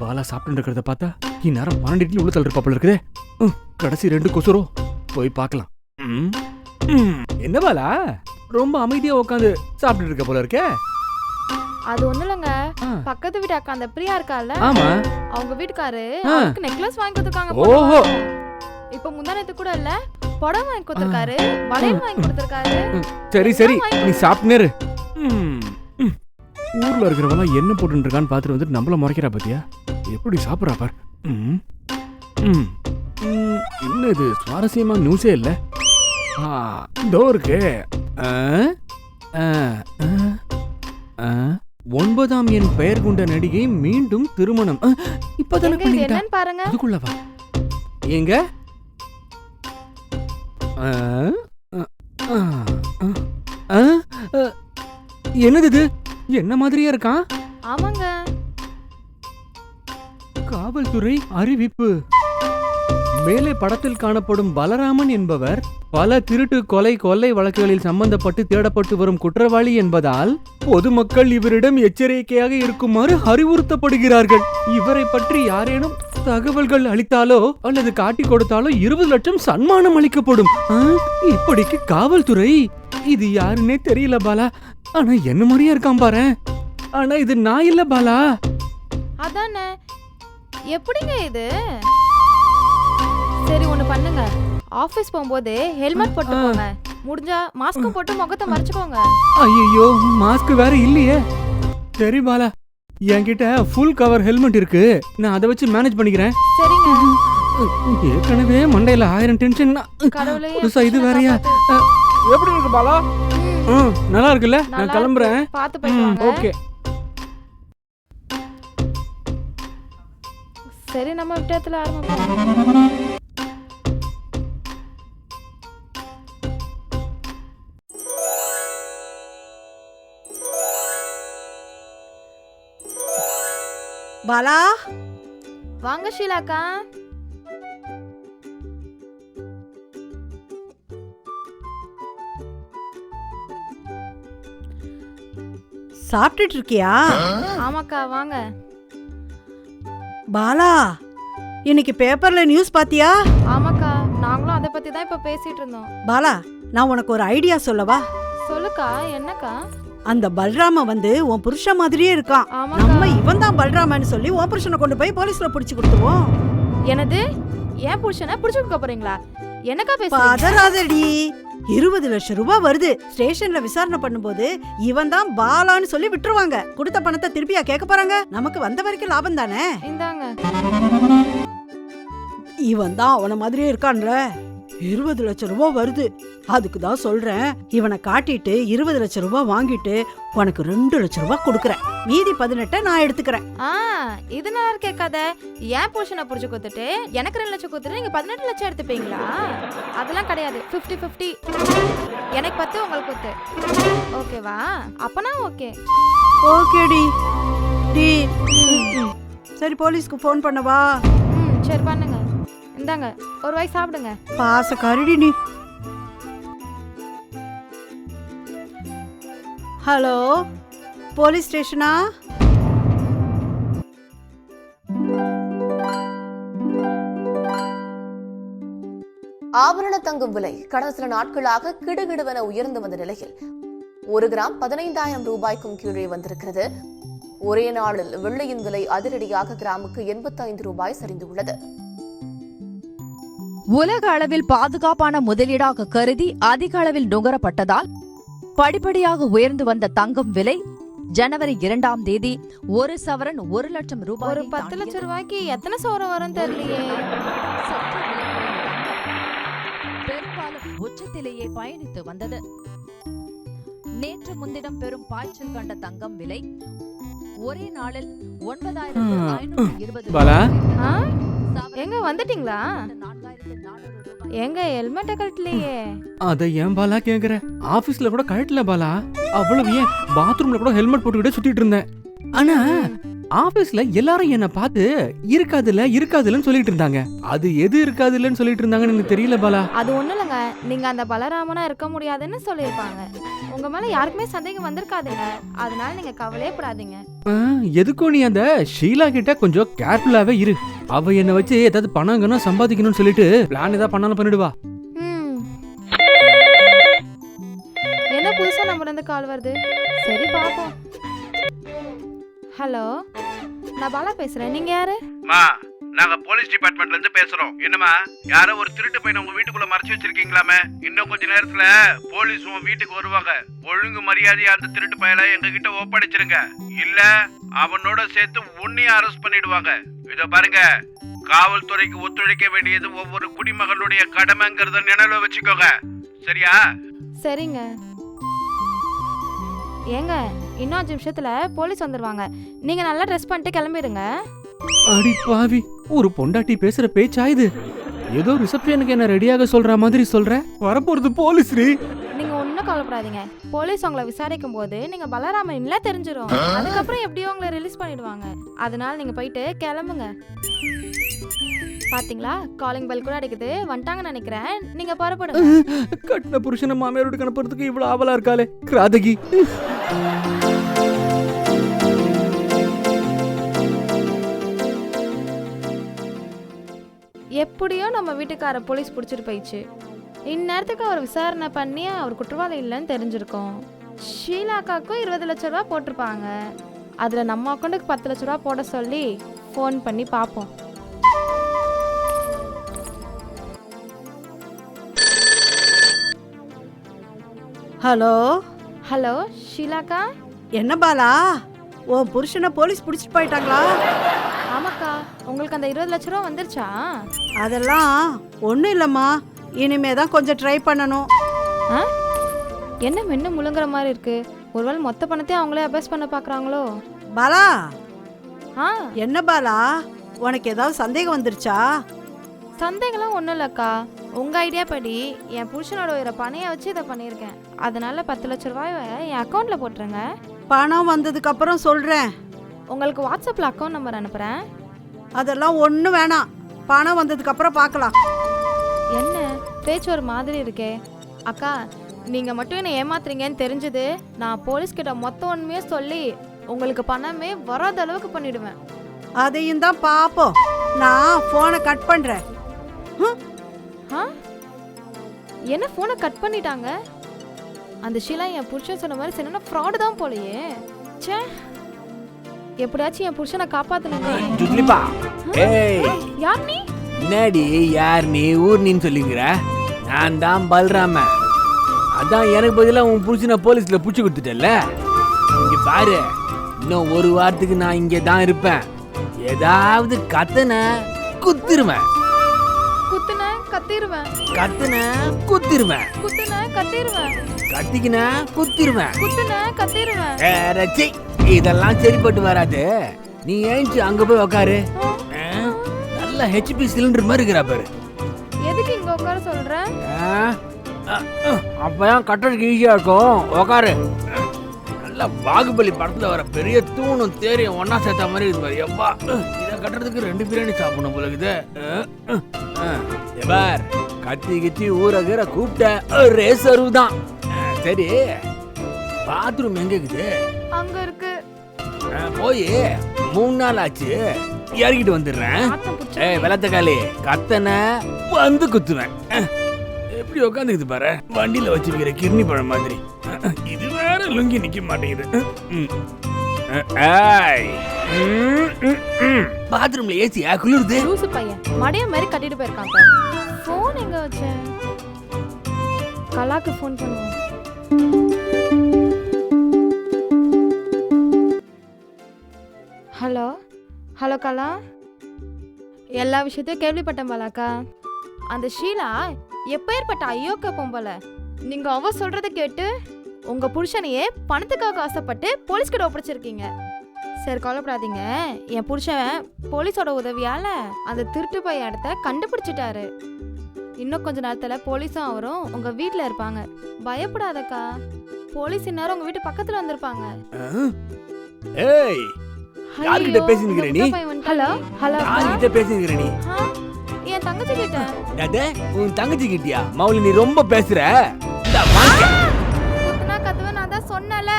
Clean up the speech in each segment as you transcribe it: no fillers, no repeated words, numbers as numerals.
பாலா சாப்பிட்டு இருக்கிறத பார்த்தா இந்நேரம் 12 இட்லி உள்ள தள்ளுற பாப்பல இருக்குதே. கடைசி 2 கொசுரோ போய் பார்க்கலாம். என்ன பாலா ரொம்ப அமைதியா உட்காந்து சாப்பிட்டு இருக்க போல இருக்கே? அது ஒண்ணு இல்லங்க, பக்கத்து வீட்டு அக்கா அந்த பிரியா இருக்கால, ஆமா, அவங்க வீட்டுக்காரு அவருக்கு நெக்லஸ் வாங்கி கொடுத்திருக்காங்க. ஓஹோ, இப்ப முந்தானத்து கூட இல்ல, புடவை வாங்கி கொடுத்திருக்காரு, வளையல் வாங்கி கொடுத்திருக்காரு. சரி சரி நீ சாப்பிட்டுனேரு. ஊர்ல இருக்கிறவங்க என்ன போட்டு இருக்கான்னு பாத்துட்டு வந்துட்டு நம்மள முறைக்கிறா பாத்தியா? எப்படி சாப்பிடறா பார். என்ன இது சுவாரஸ்யமா நியூஸே இல்ல. இதோ இருக்கு. 9ஆம் என் பெயர் கொண்ட நடிகை மீண்டும் திருமணம். இப்பதானே பண்ணிட்டா பாருங்க. அதுக்குள்ளவா எங்க? என்னது இது? என்ன மாதிரியா இருக்கான்? ஆமாங்க. காவல்துறை அறிவிப்பு. மேலே படத்தில் காணப்படும் பலராமன் என்பவர் பல திருட்டு கொலை வழக்குகளில் சம்பந்தப்பட்டு தேடப்பட்டு வரும் குற்றவாளி என்பதால் பொதுமக்கள் இவரிடம் எச்சரிக்கையாக இருக்குமாறு அறிவுறுத்தப்படுகிறார்கள். இவரை பற்றி யாரேனும் தகவல்கள் அளித்தாலோ அல்லது காட்டி கொடுத்தாலோ 20 லட்சம் சன்மானம் அளிக்கப்படும். இப்படிக்கு காவல்துறை. இது யாருன்னே தெரியல பாலா. ஆனா என்ன மாதிரியா இருக்கான் பாரு. ஆனா இது நான் இல்ல பாலா. அதானே, எப்படிங்க இது? சரி ஒண்ணு பண்ணுங்க, ஆபீஸ் போகும்போது ஹெல்மெட் போட்டு போங்க, முடிஞ்சா மாஸ்க் போட்டு முகத்தை மறைச்சுக்கோங்க. ஐயோ மாஸ்க் வேற இல்லையே. சரி பாலா, என்கிட்ட ஃபுல் கவர் ஹெல்மெட் இருக்கு, நான் அதை வச்சு மேனேஜ் பண்ணிக்கிறேன். சரிங்க. ஏற்கனவே மண்டையில 1000 டென்ஷன். கடவுளே, இது வேறயா? எப்படி இருக்கு பாலா? நல்லா இருக்குல்ல? நான் கிளம்புறேன். பாத்து போயிடுவாங்க. ஓகே. சரி நம்ம விட்டத்துல ஆரம்பிப்போம். பாலா வாங்க ஷீலாக்கா. சாப்பிட்டுட்டு இருக்கியா? ஆமாக்கா வாங்க. பாலா இன்னைக்கு பேப்பர்ல நியூஸ் பாத்தியா? ஆமாக்கா, நாங்களும் அதை பத்தி தான் இப்ப பேசிட்டு இருந்தோம். பாலா நான் உனக்கு ஒரு ஐடியா சொல்லவா? சொல்லுக்கா. என்னக்கா? அந்த பல்ராம வந்து உன் புருஷன் மாதிரியே இருக்கான். நம்ம இவன் தான் பல்ராமன்னு சொல்லி உன் புருஷனை கொண்டு போய் போலீஸ்ல புடிச்சு கொடுத்துருவோம். எனது ஏன் புருஷனை புடிச்சு கொடுக்க போறீங்களா? என்னக்கா பேசுறீங்க? பதறாதடி. 20 லட்சம் ரூபாய் வருது. ஸ்டேஷன்ல விசாரணை பண்ணும்போது இவன் தான் பாலான்னு சொல்லி விட்டுருவாங்க. கொடுத்த பணத்தை திருப்பியா கேட்க போறாங்க? நமக்கு வந்த வரைக்கும் லாபம் தானே. இந்தாங்க. இவன் தான் அவன மாதிரியே இருக்கான்ல. 20 லட்சம் ரூபாய் வருது. அதுக்கு தான் சொல்றேன், இவனை காட்டிட்டு 20 லட்சம் ரூபாய் வாங்கிட்டு உனக்கு 2 லட்சம் ரூபாய் கொடுக்கறேன். மீதி 18 நான் எடுத்துக்கிறேன். இது நல்லா கேட்காத. ஏன் புருஷனை புடிச்சு கொடுத்துட்டு எனக்கு 2 லட்சம் கொடுத்துட்டு நீங்க 18 லட்சம் எடுத்துப்பீங்களா? அதெல்லாம் கிடையாது. 50-50. எனக்கு 10 உங்களுக்கு 10. ஓகேவா? அப்பனா ஓகே. ஓகேடி. டி. சரி போலீஸ்க்கு ஃபோன் பண்ணவா? சரி பண்ணுங்க. இந்தாங்க ஒரு வாய் சாப்பிடுங்க. பாசக்காரடி நீ. ஹலோ போலீஸ் ஸ்டேஷனா? ஆபரண தங்கம் விலை கடந்த சில நாட்களாக கிடுகிடுவென உயர்ந்து வந்த நிலையில் 1 கிராம் 15,000 ரூபாய்க்கும் கீழே வந்திருக்கிறது. ஒரே நாளில் வெள்ளியின் விலை அதிரடியாக கிராமுக்கு 85 ரூபாய் சரிந்துள்ளது. உலக அளவில் பாதுகாப்பான முதலீடாக கருதி அதிக அளவில் நுகரப்பட்டதால் படிப்படியாக உயர்ந்து வந்த தங்கம் விலை ஜனவரி 2ஆம் தேதி 1 சவரன் 1 லட்சம் ரூபாய். ஒரு 10 லட்சம் ரூபாய்க்கு எத்தனை சவரன் வரும் தெரியலையே. பெரும்பாலும் உச்சத்திலேயே பயணித்து வந்தது. நேற்று முன்தினம் பெரும் பாய்ச்சல் கண்ட தங்கம் விலை ஒரே நாளில் 9,520. எங்க வந்துட்டீங்களா? எங்க ஹெல்மெட்ட கட்டலையே. அத ஏன் பாலா கேக்குற? ஆபீஸ்ல கூட கழட்டல பாலா. அவ்வளவு ஏன் பாத்ரூம்ல கூட ஹெல்மெட் போட்டுக்கிட்டே சுத்திட்டு இருந்தேன். ஆனா ஆபீஸ்ல எல்லாரும் என்ன பார்த்து இருக்காதுல்லன்னு சொல்லிட்டு இருந்தாங்க. அது எது இருக்காதுல்லன்னு சொல்லிட்டு இருந்தாங்கன்னு எனக்கு தெரியல பாலா. அது ஒண்ணும் இல்லைங்க, நீங்க அந்த பலராமனா இருக்க முடியாதுன்னு சொல்லியிருப்பாங்க. உங்க மேல யாருக்குமே சந்தேகம் வந்திருக்காதுங்க, அதனால நீங்க கவலையே படாதீங்க. எதுக்கும் நீ அந்த ஷீலா கிட்ட கொஞ்சம் கேர்ஃபுல்லாவே இரு. அவ என்ன வச்சு ஏதாவது பணம் சம்பாதிக்கணும்னு சொல்லிட்டு பிளான் ஏதாவது பண்ணாலும் பண்ணிடுவா. என்ன புதுசா நம்பர் இருந்து கால் வருது? சரி பாப்போம். ஹலோ, நான் பாலா பேசுறேன். நீங்க யாரு? மா, நாங்க போலீஸ் டிபார்ட்மெண்ட்ல இருந்து பேசுறோம். என்னமா, யாரோ ஒரு திருட்டு பையனை உங்க வீட்டுக்குள்ள மறைச்சு வச்சிருக்கீங்களாமே? இன்னும் கொஞ்ச நேரத்துல போலீஸ் உங்க வீட்டுக்கு வருவாங்க. ஒழுங்கு மரியாதையா அந்த திருட்டு பையலை எங்க கிட்ட ஒப்படைச்சிருங்க. இல்ல அவனோட சேர்த்து உன்னையும் அரெஸ்ட் பண்ணிடுவாங்க. இத பாருங்க, காவல்துறைக்கு ஒத்துழைக்க வேண்டியது ஒவ்வொரு குடிமகனுடைய கடமைங்கிறத நினைவுல வச்சுக்கோங்க. சரியா? சரிங்க. ஏங்க, இன்னும் 5 நிமிஷத்துல போலீஸ் வந்துருவாங்க. நீங்க நல்லா ட்ரெஸ் பண்ணிட்டு கிளம்பிடுங்க. அடி பாவி, ஒரு பொண்டாட்டி பேசுற பேச்சா இது? ஏதோ ரிசப்ஷனுக்கு என்ன ரெடியாக சொல்ற மாதிரி சொல்ற. வரப்போறது போலீஸ். நீங்க ஒன்னும் கவலைப்படாதீங்க. போலீஸ் உங்களை விசாரிக்கும் போது நீங்க பலராமன் இல்ல தெரிஞ்சிரும். அதுக்கப்புறம் எப்படியோ உங்களை ரிலீஸ் பண்ணிடுவாங்க. அதனால நீங்க போயிட்டு கிளம்புங்க. பாத்தீங்களா, காலிங் பெல் கூட அடிக்குது. வந்துட்டாங்கன்னு நினைக்கிறேன். நீங்க புறப்படுங்க. கட்டின புருஷனை மாமியார் வீட்டுக்கு அனுப்புறதுக்கு இவ்வளவு ஆவலா இருக்காளே கிராதகி. எப்படியோ நம்ம வீட்டுக்கார போலீஸ் பிடிச்சிட்டு போயிடுச்சு. இந்நேரத்துக்கு அவர் விசாரணை பண்ணி அவர் குற்றவாளி இல்லைன்னு தெரிஞ்சிருக்கோம். ஷீலாக்காக்கும் 20 லட்ச ரூபா போட்டிருப்பாங்க. அதுல நம்ம அக்கௌண்ட்டுக்கு 10 லட்ச ரூபா போட சொல்லி ஃபோன் பண்ணி பார்ப்போம். ஹலோ ஹலோ ஷீலாக்கா. என்ன பாலா, உன் புருஷனை போலீஸ் பிடிச்சிட்டு போயிட்டாங்களா? ஆமாக்கா, உங்களுக்கு அந்த 20 லட்ச ரூபா வந்துருச்சா? அதெல்லாம் ஒன்றும் இல்லைம்மா, இனிமே தான் கொஞ்சம் ட்ரை பண்ணணும். என்ன மென்னு முழுங்குற மாதிரி இருக்கு? ஒருவேளை மொத்த பணத்தையும் அவங்களே அபேஸ் பண்ண பார்க்குறாங்களோ? பாலா, என்ன பாலா, உனக்கு ஏதாவது சந்தேகம் வந்துருச்சா? சந்தேகம்லாம் ஒன்றும் இல்லைக்கா. உங்கள் ஐடியா படி என் புருஷனோட ஒரு பணையை வச்சு இதை பண்ணியிருக்கேன். அதனால 10 லட்ச ரூபாயை என் அக்கௌண்ட்டில் போட்டுருங்க. பணம் வந்ததுக்கு அப்புறம் சொல்கிறேன். உங்களுக்கு வாட்ஸ்அப்பில் அக்கௌண்ட் நம்பர் அனுப்புகிறேன். அதெல்லாம் ஒன்றும் வேணாம், பணம் வந்ததுக்கு அப்புறம் பார்க்கலாம். என்ன பேச்சு ஒரு மாதிரி இருக்கே? அக்கா, நீங்கள் மட்டும் என்னை ஏமாத்துறீங்கன்னு தெரிஞ்சது நான் போலீஸ்கிட்ட மொத்த உண்மையே சொல்லி உங்களுக்கு பணமே வராத அளவுக்கு பண்ணிடுவேன். அதையும் தான் பார்ப்போம். நான் ஃபோனை கட் பண்ணுறேன். என்ன ஃபோனை கட் பண்ணிட்டாங்க? அந்த ஷீலா என் புருஷன் சொன்ன மாதிரி சின்ன ஃப்ராடு தான் போலயே. ச்சே, எப்படியாச்சும் என் புருஷனை காப்பாத்தணுமே. ஜுட்லிபா, ஏய் யார் நீ? என்னடி யார் நீ? ஊர் நீன்னு சொல்லிக்கிற? நான் தான் பல்ராம. அதான் எனக்கு பதிலா உன் புருஷனை போலீஸ்ல புடிச்சு கொடுத்துட்டல. இங்க பாரு, இன்னும் ஒரு வாரத்துக்கு நான் இங்கே தான் இருப்பேன். ஏதாவது கத்தன குத்திருவேன். குத்துன கத்திருவேன். கத்தன குத்திருவேன். குத்துன கத்திருவேன். கத்திக்கின குத்திருவேன். குத்துன கத்திருவேன். ரச்சி, இதெல்லாம் சரிப்பட்டு வராது. நீ ஏஞ்சி அங்க போய் உக்காரு. நல்ல ஹெச்பி சிலிண்டர் மாதிரி இருக்கிறா பாரு. எதுக்கு இங்க உட்கார சொல்ற? அப்பதான் கட்டுறதுக்கு ஈஸியா இருக்கும். உக்காரு. நல்ல பாகுபலி படத்துல வர பெரிய தூணும் தேரியும் ஒன்னா சேர்த்த மாதிரி இருக்கு பாரு. எப்பா, இதை கட்டுறதுக்கு 2 பிரியாணி சாப்பிடணும் போல இருக்குது. பார், கத்தி கிச்சி ஊரகிற கூப்பிட்ட ரேசரு தான். சரி, பாத்ரூம் எங்க இருக்குது? அங்க இருக்கு. போய் 3 நாள் ஆச்சு, இறங்கிட்டு வந்துடுறேன். ஏய் வெள்ளத்தக்காளி, கத்தனை வந்து குத்துவேன். எப்படி உட்காந்துக்குது பாரு, வண்டியில வச்சு வைக்கிற கிர்னி பழம் மாதிரி. இது வேற லுங்கி நிக்க மாட்டேங்குது. பாத்ரூம்ல ஏசியா குளிருது? லூசு பையன் மடைய மாதிரி கட்டிட்டு போயிருக்கான். ஃபோன் எங்க வச்சேன்? கலாக்கு ஃபோன் பண்ணுவோம். ஹலோ ஹலோ கலா, எல்லா விஷயத்தையும் கேள்விப்பட்டேன் பாலாக்கா. அந்த ஷீலா எப்பேற்பட்ட ஐயோக்க பொம்பளை. நீங்க அவ சொல்றதை கேட்டு உங்க புருஷனையே பணத்துக்காக ஆசைப்பட்டு போலீஸ்கிட்ட ஒப்படைச்சிருக்கீங்க. சரி கவலைப்படாதீங்க, என் புருஷன் போலீஸோட உதவியால அந்த திருட்டு பைய இடத்த கண்டுபிடிச்சிட்டாரு. இன்னும் கொஞ்ச நேரத்துல போலீஸும் அவரும் உங்க வீட்டுல இருப்பாங்க. பயப்படாதக்கா, போலீஸ் இந்நேரம் உங்க வீட்டு பக்கத்துல வந்திருப்பாங்க. ஏய், யார்கிட்ட பேசினுக்கிற நீ? ஹலோ ஹலோ யார்கிட்ட பேசினுக்கிற நீ? என் தங்கச்சி கிட்ட. டேய், உன் தங்கச்சி கிட்டியா? மௌலி நீ ரொம்ப பேசுற. இந்தா வாங்க. குத்துனா கத்துவ நான் தான் சொன்னல.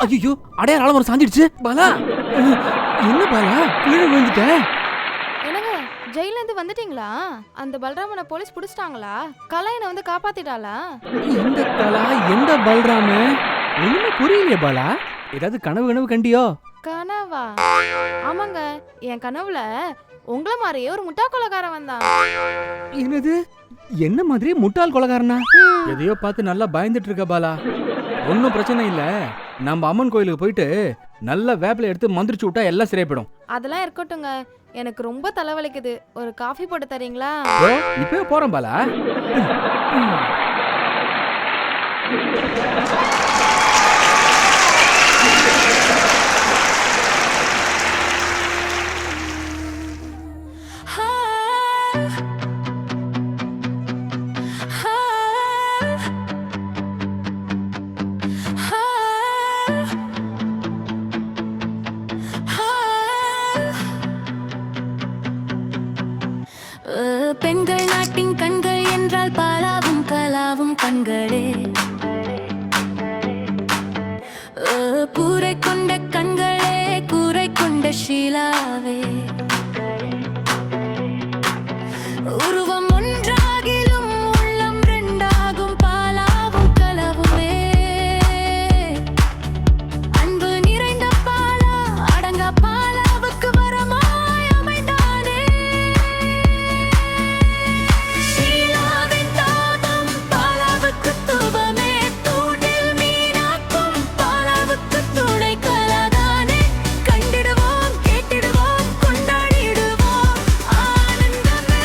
ஐயோ, அடையாள ஆலமரம் சாஞ்சிடுச்சு. பாலா, என்ன பாலா கீழே விழுந்துட்ட? என்னங்க ஜெயில இருந்து வந்துட்டீங்களா? அந்த பல்ராமனை போலீஸ் புடிச்சிட்டாங்களா? கலையனை வந்து காப்பாத்திட்டாளா? இந்த கலா எந்த பல்ராம? ஒண்ணுமே புரியலையே பாலா. ஏதாவது கனவு கண்டியோ? கனவா? ஆமாங்க, என் கனவுல உங்கள மாதிரியே ஒரு முட்டா கொலைக்காரன் வந்தான். என்னது? என்ன மாதிரி முட்டாள் கொலைகாரனா? எதையோ பார்த்து நல்லா பயந்துட்டு இருக்க பாலா. ஒன்னும் பிரச்சனை இல்ல. நம்ம அம்மன் கோயிலுக்கு போயிட்டு நல்ல வேப்பில எடுத்து மந்திரிச்சு விட்டா எல்லாம் சரியாயிடும். அதெல்லாம் இருக்கட்டுங்க, எனக்கு ரொம்ப தலைவலிக்குது. ஒரு காஃபி போட்டு தரீங்களா? இப்பவே போறேன் பாலா. பெண்கள் நாட்டின் கண்கள் என்றால் பாலாவும் கலாவும் கண்களே. கூரை கொண்ட கண்களே, கூரை கொண்ட ஷீலாவே. உருவம் ஒன்றாகிலும் உள்ளம் ரெண்டாகும் பாலாவும் கலவுமே. அன்பு நிறைந்த பாலா அடங்க பாலாவுக்கு வரமாய் அமைந்தானே. ஷீலாவின் தாபம் பாலாவுக்கு தூபமே. தூண்டில் மீனாக்கும் பாலாவுக்கு துணை கலாதானே. கண்டிடுவோம், கேட்டிடுவோம், கொண்டாடிடுவோம் ஆனந்தமே.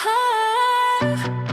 Ah